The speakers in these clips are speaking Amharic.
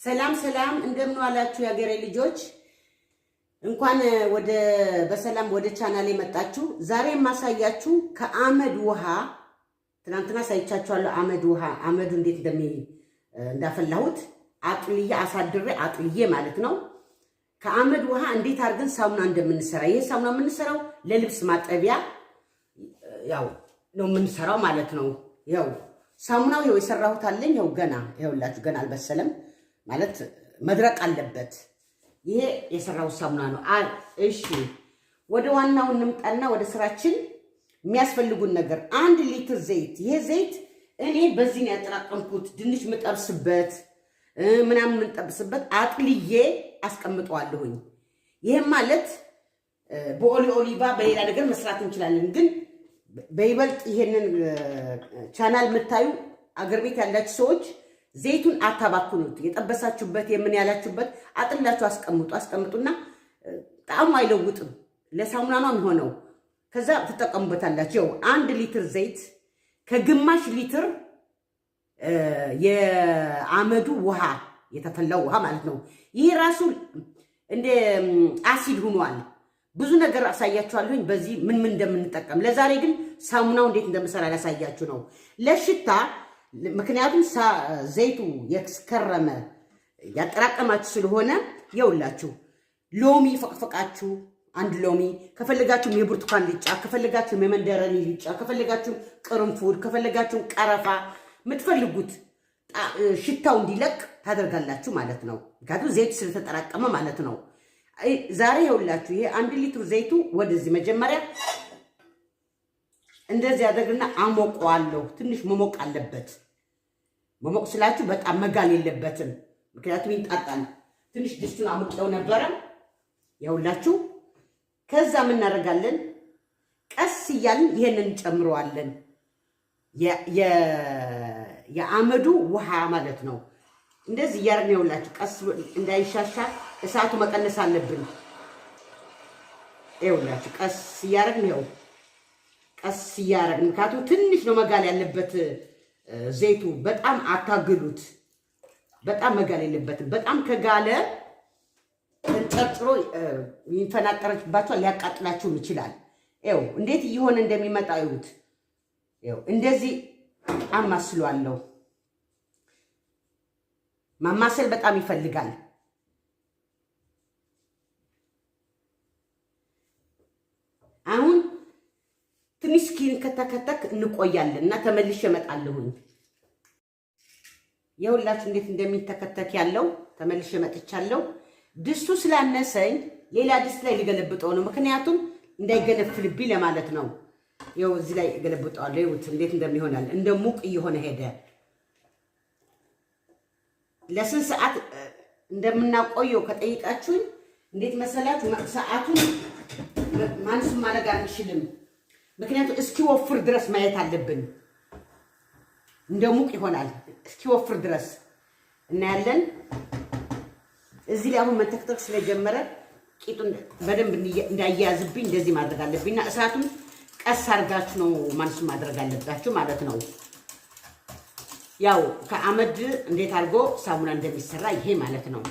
ሰላም ሰላም እንደምን ዋላችሁ ያገሬ ልጆች እንኳን በሰላም ወደ ቻናሌ መጣችሁ። ዛሬ ማሳያችሁ ከአመድ ውሃ ትናንትና ሳይቻችኋለሁ። አመዱ እንዴት እንዳፈላሁት አጥልዬ አሳድሬ አጥልዬ ማለት ነው። ከአመድ ውሃ እንዴት አድርገን ሳሙና እንደምንሰራ ይሄ ሳሙና የምንሰራው ለልብስ ማጠቢያ ያው ነው የምንሰራው ማለት ነው። ያው ሳሙናው ይሄው የሰራሁት አለኝ። ያው ይሄውላችሁ ገና አልበሰለም ማለት መድረቅ አለበት። ይሄ የሰራው ሳሙና ነው። እሺ ወደ ዋናው እንምጣና ወደ ስራችን የሚያስፈልጉን ነገር 1 ሊትር ዘይት። ይሄ ዘይት እኔ በዚህ ነው ያጠራቀምኩት። ድንች ምጠብስበት ምናምን ምንጠብስበት አጥልዬ አስቀምጠዋለሁኝ። ይሄ ማለት በኦሊቫ በሌላ ነገር መስራት እንችላለን፣ ግን በይበልጥ ይሄንን ቻናል የምታዩ አገር ቤት ያላችሁ ሰዎች ዘይቱን አታባክኑት። የጠበሳችሁበት የምን ያላችሁበት አጥላችሁ አስቀምጡና ጣዕሙ አይለውጥም። ለሳሙና ነው የሚሆነው። ከዛ ትጠቀሙበታላችሁ። 1 ሊትር ዘይት ከግማሽ ሊትር የአመዱ ውሃ የተፈላው ውሃ ማለት ነው። ይሄ ራሱ እንደ አሲድ ሆኗል። ብዙ ነገር አሳያችኋለሁኝ በዚህ ምን እንደምንጠቀም። ለዛሬ ግን ሳሙናው እንዴት እንደምሰራ ላሳያችሁ ነው ለሽታ። ምክንያቱም ዘይቱ የስከረመ ያጠራቀማችሁ ስለሆነ ይውላችሁ ሎሚ ፈቅፈቃችሁ 1 ሎሚ ከፈለጋችሁ የብርቱካን ልጫ ከፈለጋችሁ የመንደረኒ ልጫ ከፈለጋችሁ ቅርንፉድ ከፈለጋችሁ ቀረፋ የምትፈልጉት ሽታው እንዲለቅ ታደርጋላችሁ ማለት ነው። ምክንያቱም ዘይቱ ስለተጠራቀመ ማለት ነው። ዛሬ ይውላችሁ ይሄ 1 ሊትር ዘይቱ ወደዚህ መጀመሪያ እንደዚህ አደርግና አሞቀዋለሁ። ትንሽ መሞቅ አለበት። መሞቅ ስላችሁ በጣም መጋል የለበትም፣ ምክንያቱም ይጣጣል። ትንሽ ድስቱን አሞቀው ነበረ ይውላችሁ። ከዛ ምን እናደርጋለን? ቀስ እያልን ይሄንን እንጨምረዋለን። የአመዱ ውሃ ማለት ነው። እንደዚህ እያደረግን ይውላችሁ ቀስ እንዳይሻሻ እሳቱ መቀነስ አለብን። ይውላችሁ ቀስ እያደረግን ይኸው ቀስ እያደረግን፣ ምክንያቱም ትንሽ ነው መጋል ያለበት ዘይቱ። በጣም አታግሉት። በጣም መጋል የለበትም። በጣም ከጋለ ተንጠርጥሮ ይፈናጠረችባችኋል፣ ሊያቃጥላችሁም ይችላል። ይኸው እንዴት እየሆነ እንደሚመጣ ይሁት። ይኸው እንደዚህ አማስሏለሁ። ማማሰል በጣም ይፈልጋል። አሁን ትንሽ ከተከተክ እንቆያለን እና ተመልሼ እመጣለሁኝ። ይኸውላችሁ እንዴት እንደሚተከተክ ያለው ተመልሼ መጥቻለሁ። ድስቱ ስላነሰኝ ሌላ ድስት ላይ ልገለብጠው ነው፣ ምክንያቱም እንዳይገነፍልብኝ ለማለት ነው። ይኸው እዚህ ላይ ገለብጠዋለሁ። ይኸውት እንዴት እንደሚሆናል። እንደ ሙቅ እየሆነ ሄደ። ለስንት ሰዓት እንደምናቆየው ከጠይቃችሁኝ እንዴት መሰላችሁ? ሰዓቱን ማንሱም ማድረግ አንችልም፣ ምክንያቱም እስኪወፍር ድረስ ማየት አለብን። እንደ ሙቅ ይሆናል እስኪወፍር ድረስ እናያለን። እዚህ ላይ አሁን መንተክተክ ስለጀመረ ቂጡን በደንብ እንዳያያዝብኝ እንደዚህ ማድረግ አለብኝና እሳቱን ቀስ አድርጋችሁ ነው ማንሱም ማድረግ አለባችሁ ማለት ነው። ያው ከአመድ እንዴት አድርጎ ሳሙና እንደሚሰራ ይሄ ማለት ነው።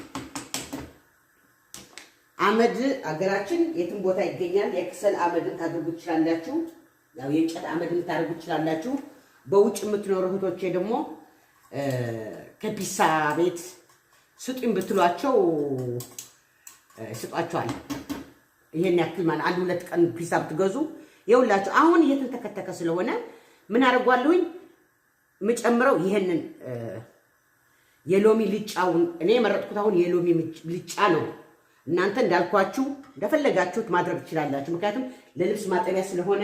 አመድ አገራችን የትም ቦታ ይገኛል። የክሰል አመድን ታደርጉ ትችላላችሁ። ያው የእንጨት አመድን ታደርጉ ትችላላችሁ። በውጭ የምትኖሩ እህቶቼ ደግሞ ከፒሳ ቤት ስጡኝ ብትሏቸው ይሰጧቸዋል። ይሄን ያክል ማለት 1-2 ቀን ፒሳ ብትገዙ ይውላችሁ። አሁን እየተንተከተከ ስለሆነ ምን አደርጓለሁኝ? የምጨምረው ይሄንን የሎሚ ልጫውን እኔ የመረጥኩት አሁን የሎሚ ልጫ ነው። እናንተ እንዳልኳችሁ እንደፈለጋችሁት ማድረግ ትችላላችሁ። ምክንያቱም ለልብስ ማጠቢያ ስለሆነ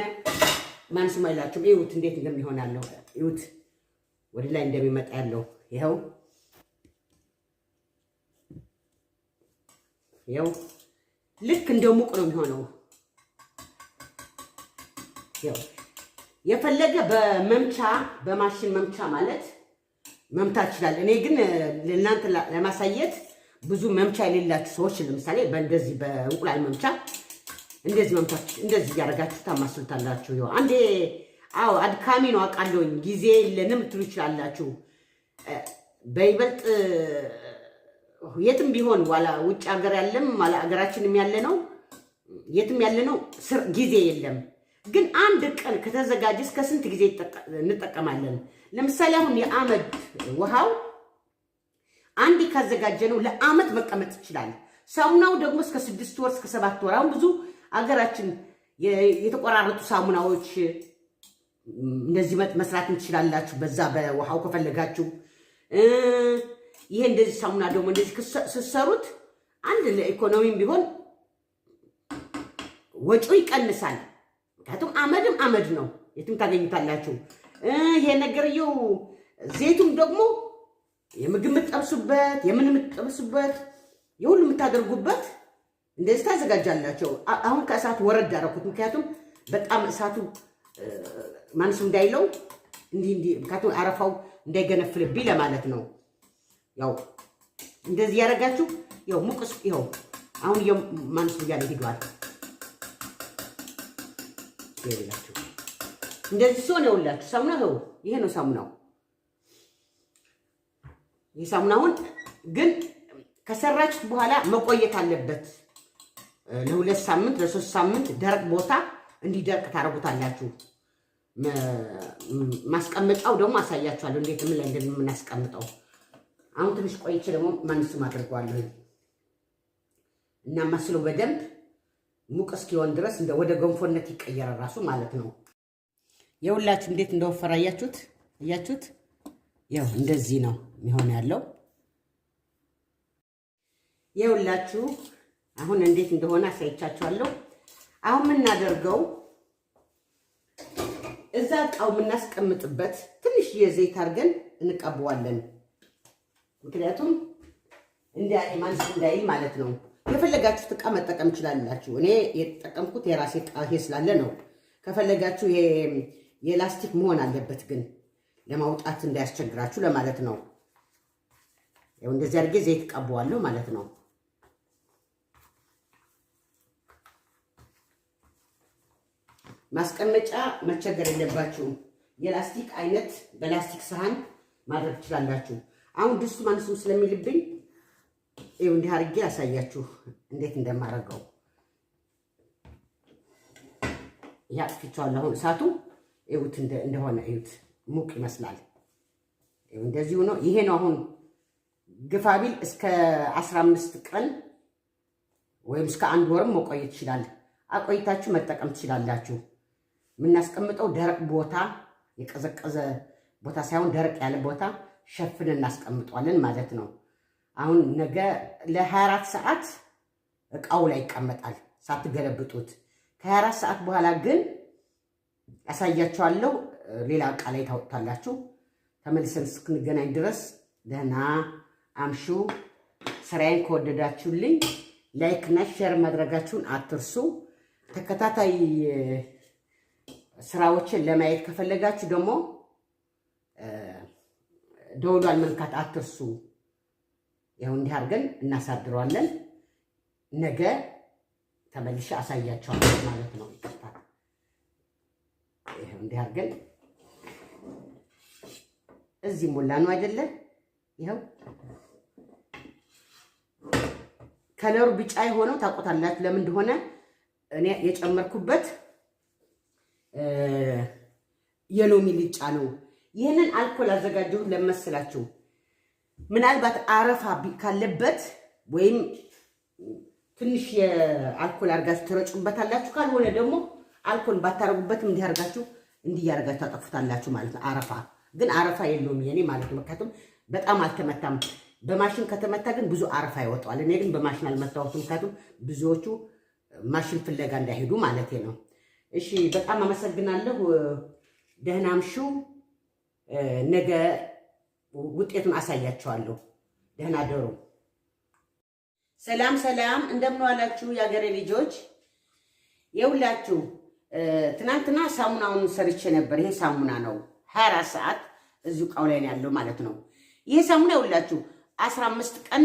ማንስም አይላችሁም። ይሁት እንዴት እንደሚሆናለው ይሁት ወደ ላይ እንደሚመጣ ያለው ይኸው ልክ እንደ ሙቅ ነው የሚሆነው። ይኸው የፈለገ በማሽን መምቻ ማለት መምታት ይችላል። እኔ ግን ለእናንተ ለማሳየት ብዙ መምቻ የሌላችሁ ሰዎች ለምሳሌ በእንደዚህ በእንቁላል መምቻ እንደዚህ መምታት እንደዚህ ያደርጋችሁ ታማስሉታላችሁ። ይኸው አንዴ አድካሚ ነው አውቃለሁኝ፣ ጊዜ የለንም ትሉ ይችላላችሁ። በይበልጥ የትም ቢሆን ዋላ ውጭ ሀገር ያለም ዋላ ሀገራችንም ያለ ነው የትም ያለ ነው ጊዜ የለም። ግን አንድ ቀን ከተዘጋጀ እስከ ስንት ጊዜ እንጠቀማለን? ለምሳሌ አሁን የአመድ ውሃው አንድ ካዘጋጀ ነው ለአመት መቀመጥ ይችላል። ሳሙናው ደግሞ እስከ 6 ወር እስከ 7 ወር። አሁን ብዙ ሀገራችን የተቆራረጡ ሳሙናዎች እንደዚህ መስራት እንችላላችሁ በዛ በውሃው ከፈለጋችሁ። ይሄ እንደዚህ ሳሙና ደግሞ እንደዚህ ስትሰሩት አንድ ለኢኮኖሚም ቢሆን ወጪው ይቀንሳል። ምክንያቱም አመድም አመድ ነው፣ የትም ታገኙታላችሁ። ይሄ ነገርየው ዘይቱም ደግሞ የምግብ የምትጠብሱበት የምትጠብሱበት የሁሉ የምታደርጉበት እንደዚህ ታዘጋጃላችሁ። አሁን ከእሳቱ ወረድ አደረኩት፣ ምክንያቱም በጣም እሳቱ ማንሱ እንዳይለው እንዲህ ምክንያቱም አረፋው እንዳይገነፍልብኝ ለማለት ነው። ያው እንደዚህ ያደርጋችሁ ያው ሙቅስ ይኸው አሁን ማንሱ እያለ ሄዷል። ይላችሁ እንደዚህ ሲሆን ይኸውላችሁ ሳሙናው ይሄ ነው ሳሙናው። ይሄ ሳሙናውን ግን ከሰራችሁት በኋላ መቆየት አለበት። ለ2 ሳምንት ለ3 ሳምንት ደረቅ ቦታ እንዲደርቅ ታረጉታላችሁ። ማስቀመጫው ደግሞ አሳያችኋለሁ እንዴት ምን ላይ እንደምናስቀምጠው። አሁን ትንሽ ቆይቼ ደግሞ ማንሱም አድርገዋለሁ እና ማስለው በደንብ ሙቅ እስኪሆን ድረስ ወደ ገንፎነት ይቀየራል ራሱ ማለት ነው። የሁላችሁ እንዴት እንደወፈረ አያችሁት? እያችሁት ያው እንደዚህ ነው የሚሆን ያለው። የሁላችሁ አሁን እንዴት እንደሆነ አሳይቻችኋለሁ። አሁን የምናደርገው እዛ እቃው የምናስቀምጥበት ትንሽ የዘይት አድርገን እንቀበዋለን። ምክንያቱም ማንስ እንዳይል ማለት ነው። የፈለጋችሁት እቃ መጠቀም ትችላላችሁ። እኔ የተጠቀምኩት የራሴ እቃ ይሄ ስላለ ነው። ከፈለጋችሁ የላስቲክ መሆን አለበት ግን ለማውጣት እንዳያስቸግራችሁ ለማለት ነው። ያው እንደዚህ አድርጌ ዘይት ቀባዋለሁ ማለት ነው። ማስቀመጫ መቸገር የለባችሁም። የላስቲክ አይነት በላስቲክ ሳህን ማድረግ ትችላላችሁ። አሁን ድስቱ ማንሱ ስለሚልብኝ ይኸው እንዲህ አድርጌ ያሳያችሁ እንዴት እንደማደርገው። ያጥፍቻለሁ። አሁን እሳቱ እዩት እንደሆነ እዩት፣ ሙቅ ይመስላል። ይኸው እንደዚሁ ነው። ይሄ ነው አሁን ግፋቢል እስከ 15 ቀን ወይም እስከ 1 ወርም መቆየት ይችላል። አቆይታችሁ መጠቀም ትችላላችሁ። የምናስቀምጠው ደረቅ ቦታ፣ የቀዘቀዘ ቦታ ሳይሆን ደረቅ ያለ ቦታ ሸፍነን እናስቀምጧለን ማለት ነው። አሁን ነገ ለ24 ሰዓት እቃው ላይ ይቀመጣል ሳትገለብጡት። ከ24 ሰዓት በኋላ ግን ያሳያችኋለሁ፣ ሌላ እቃ ላይ ታወጣላችሁ። ተመልሰን እስክንገናኝ ድረስ ደህና አምሹ። ስራዬን ከወደዳችሁልኝ ላይክ እና ሼር ማድረጋችሁን አትርሱ። ተከታታይ ስራዎችን ለማየት ከፈለጋችሁ ደግሞ ደውሏን መንካት አትርሱ። ያው እንዲህ አድርገን እናሳድረዋለን። ነገ ተመልሼ አሳያችኋለሁ ማለት ነው። ይቀርታል። ይሄው እንዲህ አድርገን እዚህ ሞላ ነው አይደለ? ይሄው ከለሩ ቢጫ የሆነው ታውቁታላችሁ ለምን እንደሆነ። እኔ የጨመርኩበት የሎሚ ልጫ ነው። ይህንን አልኮል አዘጋጀሁት ለመስላችሁ። ምናልባት አረፋ ካለበት ወይም ትንሽ የአልኮል አርጋችሁ ትረጩበታላችሁ። ካልሆነ ደግሞ አልኮል ባታረጉበትም እንዲህ አርጋችሁ እንዲህ ያርጋችሁ ታጠፉታላችሁ ማለት ነው። አረፋ ግን አረፋ የለውም የኔ ማለት ነው። ምክንያቱም በጣም አልተመታም። በማሽን ከተመታ ግን ብዙ አረፋ ይወጣዋል። እኔ ግን በማሽን አልመታሁትም፣ ምክንያቱም ብዙዎቹ ማሽን ፍለጋ እንዳይሄዱ ማለት ነው። እሺ፣ በጣም አመሰግናለሁ። ደህና አምሹ። ነገ ውጤቱን አሳያችኋለሁ። ደህና ደሩ። ሰላም ሰላም፣ እንደምን ዋላችሁ የአገሬ ልጆች። የሁላችሁ ትናንትና ሳሙናውን ሰርቼ ነበር። ይሄ ሳሙና ነው 24 ሰዓት እዚሁ እቃው ላይ ነው ያለው ማለት ነው። ይሄ ሳሙና የሁላችሁ 15 ቀን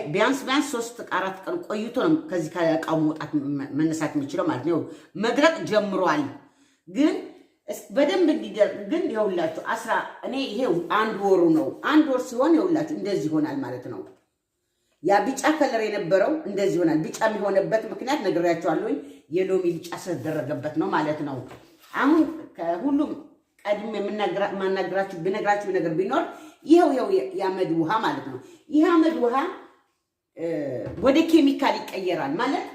ቢያንስ 3-4 ቀን ቆይቶ ነው ከዚህ ከእቃው መውጣት መነሳት የሚችለው ማለት ነው። መድረቅ ጀምሯል። ግን በደንብ እንዲደርቅ ግን ይኸውላችሁ እኔ ይሄው አንድ ወሩ ነው። አንድ ወር ሲሆን ይኸውላችሁ እንደዚህ ይሆናል ማለት ነው። ያ ቢጫ ከለር የነበረው እንደዚህ ይሆናል። ቢጫ የሚሆነበት ምክንያት ነግሬያችኋለሁኝ። የሎሚ ቢጫ ስለተደረገበት ነው ማለት ነው። አሁን ከሁሉም ቀድሜ ብነግራችሁ ነገር ቢኖር ይሄው የአመድ ውሃ ማለት ነው። ይሄ አመድ ውሃ ወደ ኬሚካል ይቀየራል ማለት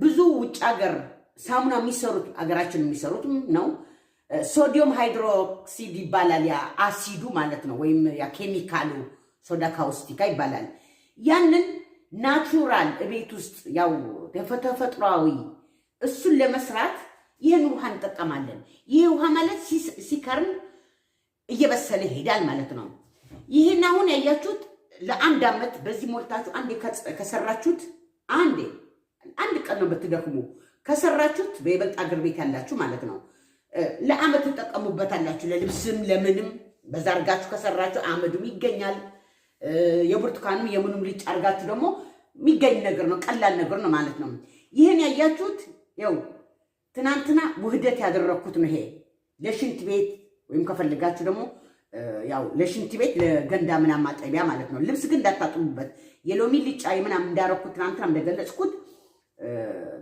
ብዙ ውጭ ሀገር ሳሙና የሚሰሩት አገራችን የሚሰሩት ነው። ሶዲየም ሃይድሮክሲድ ይባላል ያ አሲዱ ማለት ነው። ወይም ያ ኬሚካሉ ሶዳ ካውስቲካ ይባላል። ያንን ናቹራል ቤት ውስጥ ያው ተፈጥሯዊ እሱን ለመስራት ይህን ውሃ እንጠቀማለን። ይህ ውሃ ማለት ሲከርም እየበሰለ ይሄዳል ማለት ነው። ይህን አሁን ያያችሁት ለአንድ አመት በዚህ ሞልታችሁ አንዴ ከሰራችሁት አንድ ቀን ነው ብትደክሙ ከሰራችሁት በይበልጥ አገር ቤት ያላችሁ ማለት ነው ለአመት ትጠቀሙበታላችሁ። ለልብስም ለምንም በዛ አድርጋችሁ ከሰራችሁ አመዱም ይገኛል። የብርቱካንም የምኑም ልጭ አድርጋችሁ ደግሞ የሚገኝ ነገር ነው፣ ቀላል ነገር ነው ማለት ነው። ይህን ያያችሁት ያው ትናንትና ውህደት ያደረኩት ነው። ይሄ ለሽንት ቤት ወይም ከፈልጋችሁ ደግሞ ያው ለሽንት ቤት ለገንዳ ምናምን ማጠቢያ ማለት ነው። ልብስ ግን እንዳታጥቡበት። የሎሚ ልጫ ምናምን እንዳረኩት ትናንትና እንደገለጽኩት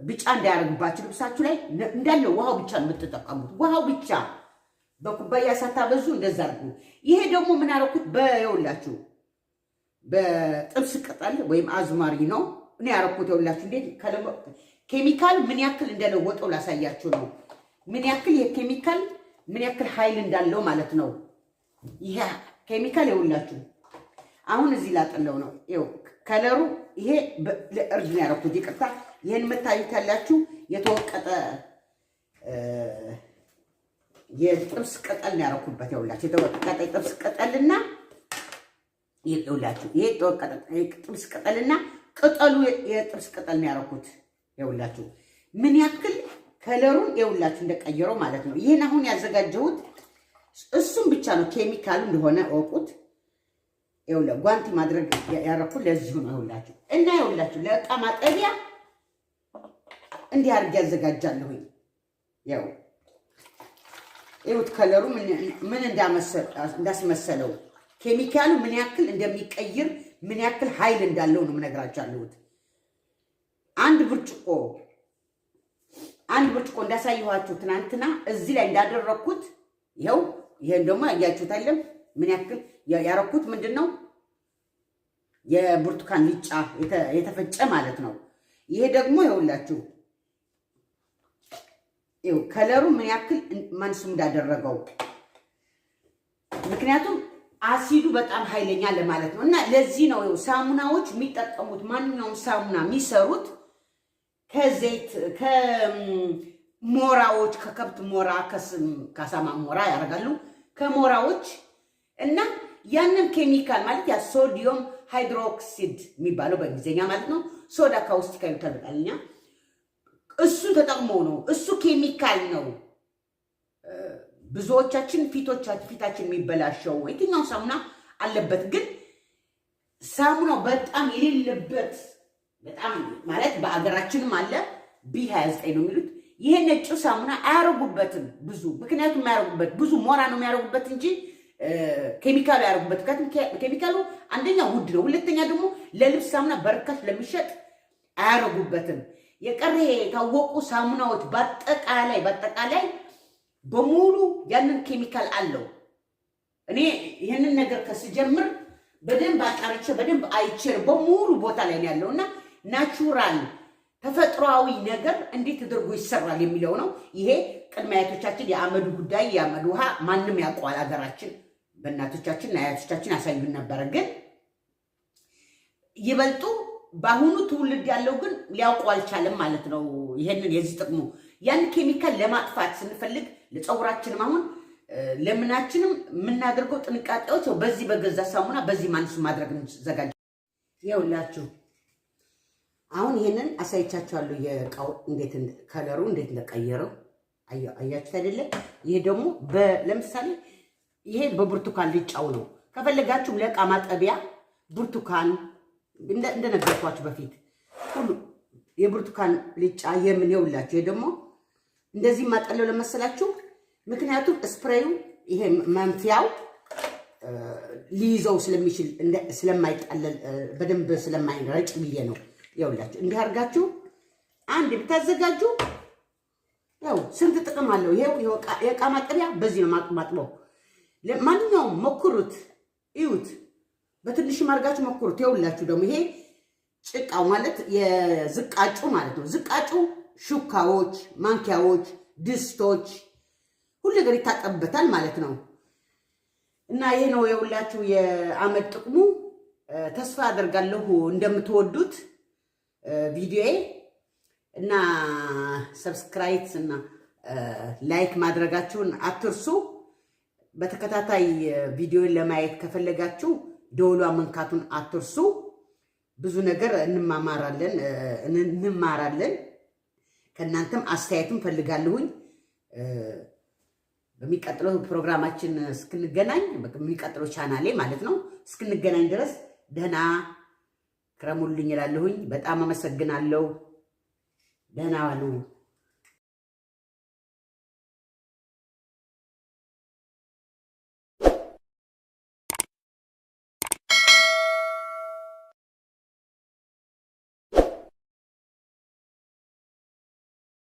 ቢጫ እንዳያረግባችሁ ልብሳችሁ ላይ እንዳለ ውሃው ብቻ ነው የምትጠቀሙት። ውሃው ብቻ በኩባያ ሳታበዙ እንደዛ አድርጉ። ይሄ ደግሞ ምን አረኩት በየውላችሁ በጥብስ ቅጠል ወይም አዝማሪ ነው እኔ ያረኩት። ይውላችሁ እንዴት ኬሚካል ምን ያክል እንደለወጠው ላሳያችሁ ነው። ምን ያክል የኬሚካል ምን ያክል ኃይል እንዳለው ማለት ነው። ይሄ ኬሚካል ይውላችሁ አሁን እዚህ ላጠለው ነው። ይው ከለሩ ይሄ ለእርድ ነው ያረኩት። ይቅርታ ይሄን መታዩት ያላችሁ የተወቀጠ የጥብስ ቅጠል ነው ያረኩበት። ይውላችሁ የተወቀጠ ጥብስ ቅጠልና ይውላችሁ ይሄ የተወቀጠ ጥብስ ቅጠልና ቅጠሉ የጥብስ ቅጠል ነው ያረኩት። ይውላችሁ ምን ያክል ከለሩን ይውላችሁ እንደቀየረው ማለት ነው። ይሄን አሁን ያዘጋጀሁት እሱም ብቻ ነው ኬሚካሉ እንደሆነ እወቁት። ይውላ ጓንቲ ማድረግ ያረኩት ለዚህ ነው። ይውላችሁ እና ይውላችሁ ለዕቃ ማጠቢያ እንዲህ አድርጌ ያዘጋጃለሁ። ያው ይሁት ከለሩ ምን እንዳስመሰለው ኬሚካሉ ምን ያክል እንደሚቀይር ምን ያክል ኃይል እንዳለው ነው የምነግራችኋለሁ። አንድ ብርጭቆ እንዳሳየኋችሁ ትናንትና እዚህ ላይ እንዳደረኩት ይሄው ይሄን ደግሞ ያያችሁት አይደለም? ምን ያክል ያረኩት ምንድነው የብርቱካን ልጫ የተፈጨ ማለት ነው። ይሄ ደግሞ ይኸውላችሁ ይኸው ከለሩ ምን ያክል ማንሱ እንዳደረገው ምክንያቱም አሲዱ በጣም ኃይለኛ ለማለት ነው። እና ለዚህ ነው ሳሙናዎች የሚጠቀሙት ማንኛውም ሳሙና የሚሰሩት ከዘይት ከሞራዎች ከከብት ሞራ ከሳማ ሞራ ያደርጋሉ ከሞራዎች እና ያንን ኬሚካል ማለት ያ ሶዲየም ሃይድሮክሲድ የሚባለው በእንግሊዝኛ ማለት ነው። ሶዳ ካውስቲካ ይተበጣልኛ እሱ ተጠቅመው ነው እሱ ኬሚካል ነው። ብዙዎቻችን ፊታችን የሚበላሸው የትኛው ሳሙና አለበት፣ ግን ሳሙናው በጣም የሌለበት በጣም ማለት በአገራችንም አለ B29 ነው የሚሉት። ይሄ ነጭ ሳሙና አያረጉበትም ብዙ ምክንያቱም አያረጉበት ብዙ ሞራ ነው የሚያረጉበት እንጂ ኬሚካል ያረጉበት። ኬሚካሉ አንደኛ ውድ ነው፣ ሁለተኛ ደግሞ ለልብስ ሳሙና በርካሽ ለሚሸጥ አያረጉበትም። የቀረ የታወቁ ሳሙናዎች በአጠቃላይ በሙሉ ያንን ኬሚካል አለው። እኔ ይሄንን ነገር ከስጀምር በደንብ አጣርቼ በደንብ አይቼ በሙሉ ቦታ ላይ ያለውና ናቹራል ተፈጥሯዊ ነገር እንዴት ተደርጎ ይሰራል የሚለው ነው። ይሄ ቅድመ አያቶቻችን የአመዱ ጉዳይ የአመዱ ውሃ ማንም ያውቀዋል። ሀገራችን በእናቶቻችን አያቶቻችን ያሳዩን ነበር። ግን ይበልጡ በአሁኑ ትውልድ ያለው ግን ሊያውቀው አልቻለም ማለት ነው። ይሄንን የዚህ ጥቅሙ ያን ኬሚካል ለማጥፋት ስንፈልግ ለፀጉራችንም አሁን ለምናችንም የምናደርገው ጥንቃቄዎች በዚህ በገዛ ሳሙና በዚህ ማንሱ ማድረግ እንዘጋጅ። ይኸውላችሁ አሁን ይሄንን አሳይቻችኋለሁ። የቃው እንዴት ከለሩ እንዴት እንደቀየረው አያችሁት አይደለ? ይሄ ደግሞ ለምሳሌ ይሄ በብርቱካን ልጫው ነው። ከፈለጋችሁ ለዕቃ ማጠቢያ ብርቱካን እንደነገርኳችሁ በፊት ሁሉ የብርቱካን ልጫ የምን ይውላችሁ። ይሄ ደግሞ እንደዚህ ማጠለው ለመሰላችሁ ምክንያቱም ስፕሬዩ ይሄ መንፊያው ሊይዘው ስለሚችል ስለማይጣለል በደንብ ስለማይረጭ ብዬ ነው። ይኸውላችሁ እንዲህ አድርጋችሁ አንድ ብታዘጋጁ ያው ስንት ጥቅም አለው። ይሄው የዕቃ ማጠቢያ በዚህ ነው ማጥበው። ለማንኛውም ሞክሩት፣ እዩት፣ በትንሽም አድርጋችሁ ሞክሩት። ይኸውላችሁ ደግሞ ይሄ ጭቃው ማለት የዝቃጩ ማለት ነው። ዝቃጩ ሹካዎች፣ ማንኪያዎች፣ ድስቶች ሁሉ ነገር ይታጠብበታል ማለት ነው። እና ይሄ ነው የሁላችሁ የአመድ ጥቅሙ። ተስፋ አደርጋለሁ እንደምትወዱት ቪዲዮዬ እና ሰብስክራይብ እና ላይክ ማድረጋችሁን አትርሱ። በተከታታይ ቪዲዮን ለማየት ከፈለጋችሁ ደወሏ መንካቱን አትርሱ። ብዙ ነገር እንማራለን። ከእናንተም አስተያየቱን ፈልጋለሁኝ። በሚቀጥለው ፕሮግራማችን እስክንገናኝ በሚቀጥለው ቻናሌ ማለት ነው እስክንገናኝ ድረስ ደህና ክረሙልኝ እላለሁኝ። በጣም አመሰግናለሁ። ደህና ዋሉ።